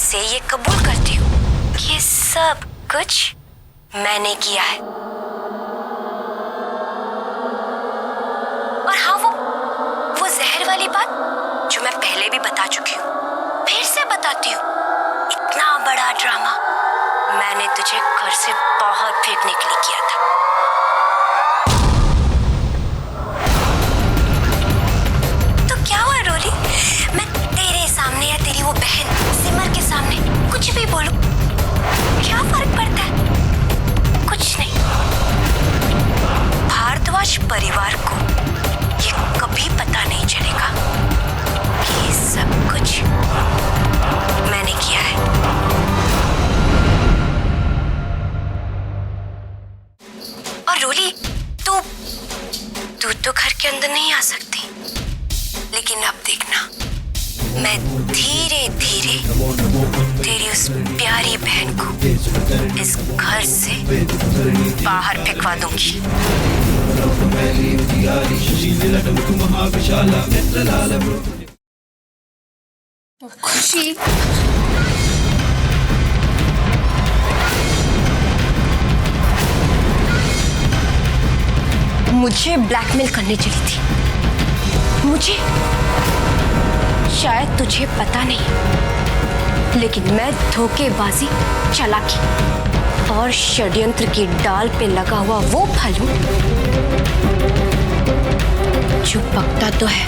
से ये कबूल करती हूँ कि ये सब कुछ मैंने किया है। और हाँ, वो जहर वाली बात जो मैं पहले भी बता चुकी हूँ, फिर से बताती हूँ। इतना बड़ा ड्रामा मैंने तुझे घर से बाहर फेंकने के लिए किया था। तो क्या हुआ रोली, मैं तेरे सामने या तेरी वो बहन सिमर के सामने कुछ भी बोलूं, क्या फर्क पड़ता है? कुछ नहीं। भारद्वाज परिवार को ये कभी पता नहीं चलेगा कि ये सब कुछ मैंने किया है। और रोली, तू तो घर के अंदर नहीं आ सकती, लेकिन अब देखना, मैं धीरे धीरे तेरी उस प्यारी बहन को इस घर से बाहर फेंकवा दूंगी। खुशी, मुझे ब्लैकमेल करने चली थी। मुझे, शायद तुझे पता नहीं, लेकिन मैं धोखेबाजी, चालाकी और षड्यंत्र की डाल पे लगा हुआ वो फल हूं जो पकता तो है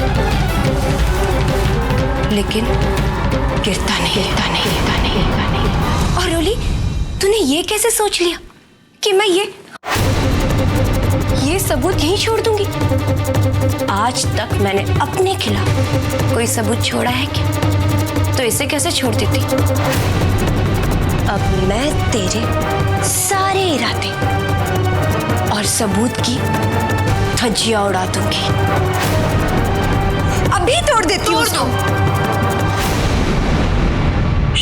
लेकिन गिरता नहीं। और रोली, तूने ये कैसे सोच लिया कि मैं ये सबूत यहीं छोड़ दूंगी? आज तक मैंने अपने खिलाफ कोई सबूत छोड़ा है क्या? तो इसे कैसे छोड़ देती? अब मैं तेरे सारे इरादे और सबूत की धज्जियां उड़ा दूंगी। अभी तोड़ देती हूँ। तोड़ दो,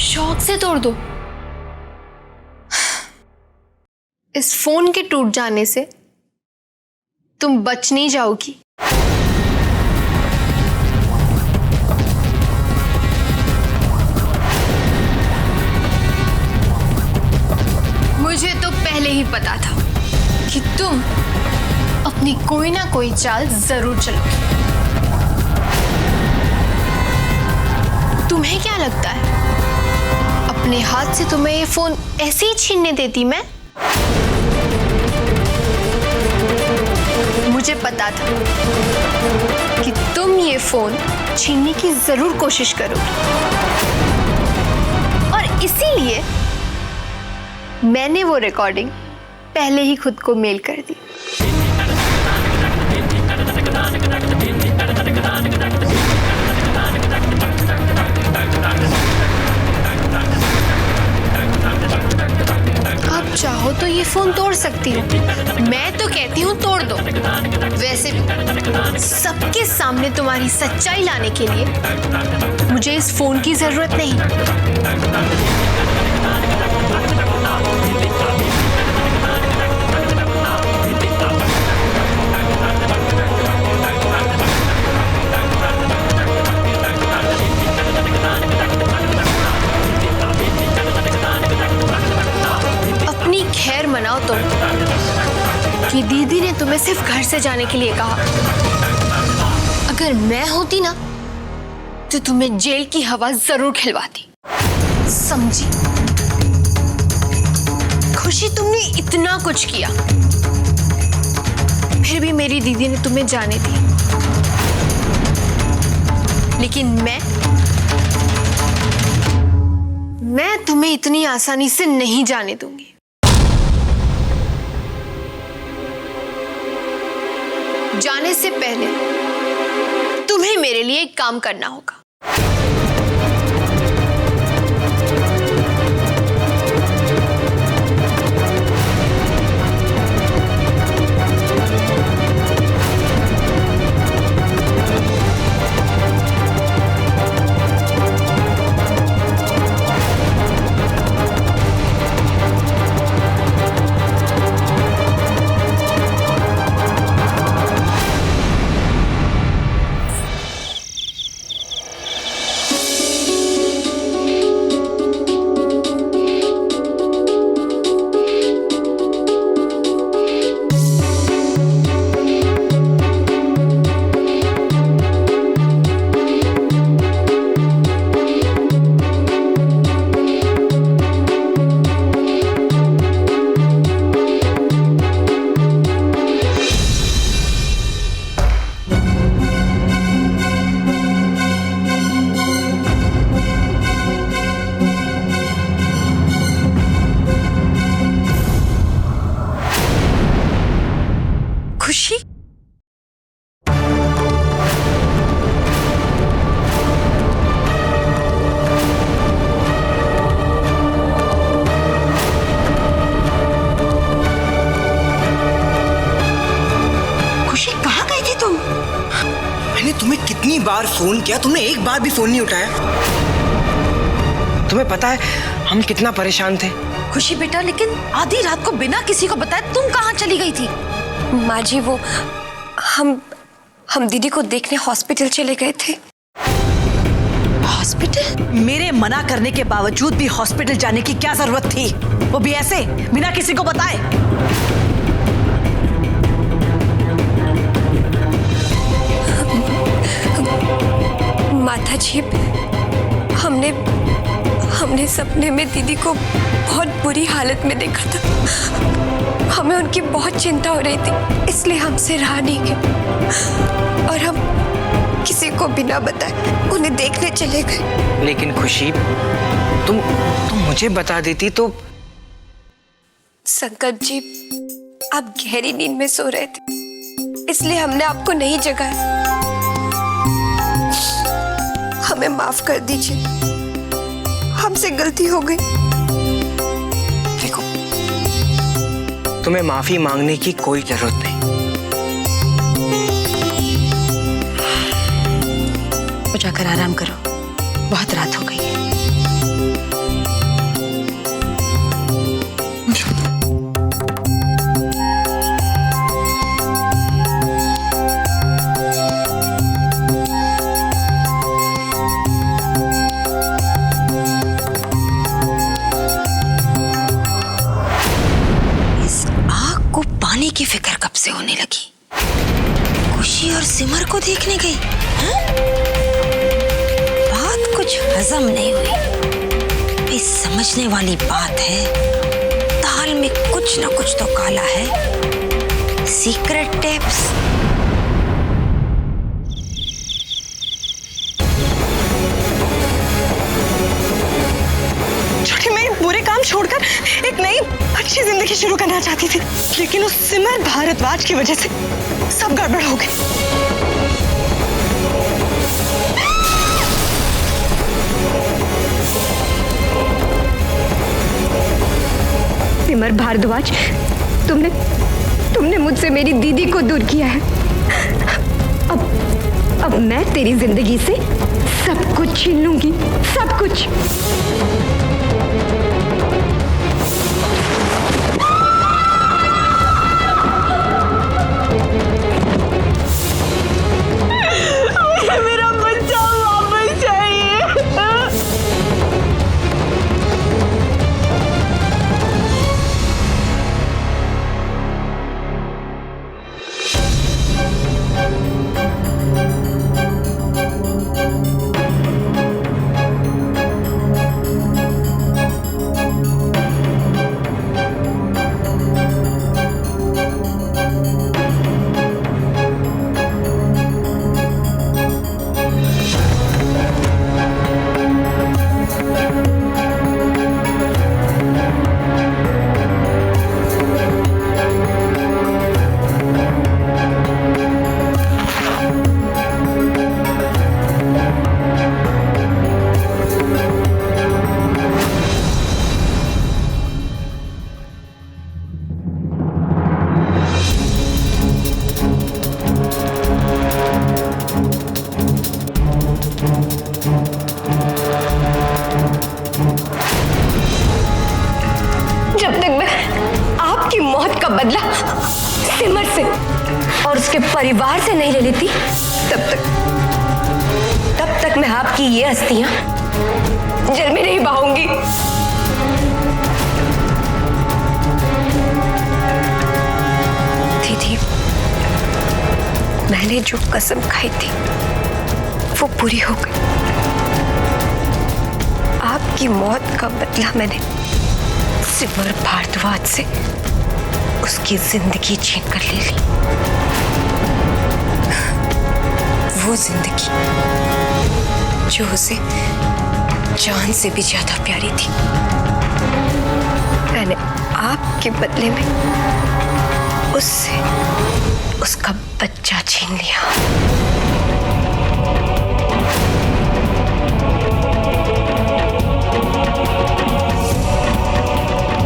शौक से तोड़ दो। इस फोन के टूट जाने से तुम बच नहीं जाओगी। मुझे तो पहले ही पता था कि तुम अपनी कोई ना कोई चाल जरूर चलोगी। तुम्हें क्या लगता है अपने हाथ से तुम्हें ये फोन ऐसे ही छीनने देती मैं? मुझे पता था कि तुम ये फोन छीनने की जरूर कोशिश करोगी, और इसीलिए मैंने वो रिकॉर्डिंग पहले ही खुद को मेल कर दी। आप चाहो तो ये फोन तोड़ सकती हो, मैं तो कहती हूँ तोड़ दो। वैसे भी सबके सामने तुम्हारी सच्चाई लाने के लिए मुझे इस फोन की जरूरत नहीं। अपनी खैर मनाओ तुम कि दीदी ने तुम्हें सिर्फ घर से जाने के लिए कहा। अगर मैं होती ना तो तुम्हें जेल की हवा जरूर खिलवाती, समझी? खुशी, तुमने इतना कुछ किया, फिर भी मेरी दीदी ने तुम्हें जाने दी, लेकिन मैं तुम्हें इतनी आसानी से नहीं जाने दूंगी। जाने से पहले तुम्हें मेरे लिए एक काम करना होगा। फोन किया, तुमने एक बार भी फोन नहीं उठाया। तुम्हें पता है हम कितना परेशान थे। खुशी बेटा, लेकिन आधी रात को बिना किसी को बताए तुम कहाँ चली गई थी? माँ जी, वो हम दीदी को देखने हॉस्पिटल चले गए थे। हॉस्पिटल? मेरे मना करने के बावजूद भी हॉस्पिटल जाने की क्या जरूरत थी? वो भी ऐसे बिना किसी को बताए। माता जी, हमने सपने में दीदी को बहुत बुरी हालत में देखा था। हमें उनकी बहुत चिंता हो रही थी, इसलिए हमसे रहा नहीं गया और हम किसी को बिना बताए उन्हें देखने चले गए। लेकिन खुशी, तुम मुझे बता देती तो। संकट जी, आप गहरी नींद में सो रहे थे, इसलिए हमने आपको नहीं जगाया। हमें माफ कर दीजिए, हमसे गलती हो गई। देखो, तुम्हें माफी मांगने की कोई जरूरत नहीं। तो जाकर आराम करो, बहुत रात हो गई है। पानी की फिक्र कब से होने लगी? खुशी और सिमर को देखने गई? बात कुछ हजम नहीं हुई। ये समझने वाली बात है, दाल में कुछ ना कुछ तो काला है। Secret tips. छोटी, मैं बुरे काम छोड़कर एक नई अच्छी जिंदगी शुरू करना चाहती थी, लेकिन उस सिमर भारद्वाज की वजह से सब गड़बड़ हो गई। सिमर भारद्वाज, तुमने मुझसे मेरी दीदी को दूर किया है। अब मैं तेरी जिंदगी से सब कुछ छीन लूंगी, सब कुछ। मेरा बच्चा वापस चाहिए। बदला सिमर से और उसके परिवार से नहीं ले लेती, तब तक मैं आपकी ये अस्थियां जल में नहीं बहाऊंगी। दीदी, मैंने जो कसम खाई थी वो पूरी हो गई। आपकी मौत का बदला मैंने सिमर भारद्वाज से उसकी जिंदगी छीन कर ले ली। वो जिंदगी जो उसे जान से भी ज्यादा प्यारी थी, मैंने आपके बदले में उससे उसका बच्चा छीन लिया।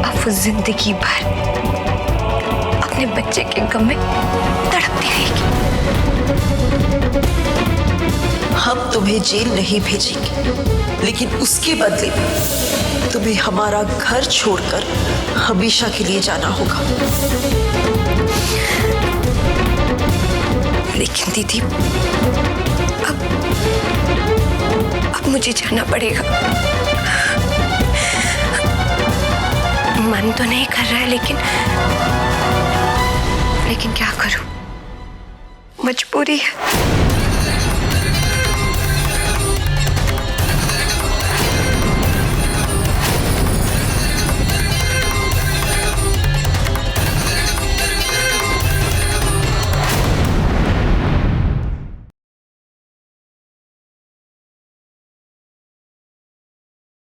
अब वो जिंदगी भर अपने बच्चे के गम में तड़पती रहेगी। हम तुम्हें जेल नहीं भेजेंगे, लेकिन उसके बदले में तुम्हें हमारा घर छोड़कर हमेशा के लिए जाना होगा। लेकिन दीदी, अब मुझे जाना पड़ेगा। मन तो नहीं कर रहा है, लेकिन क्या करूं, मजबूरी है।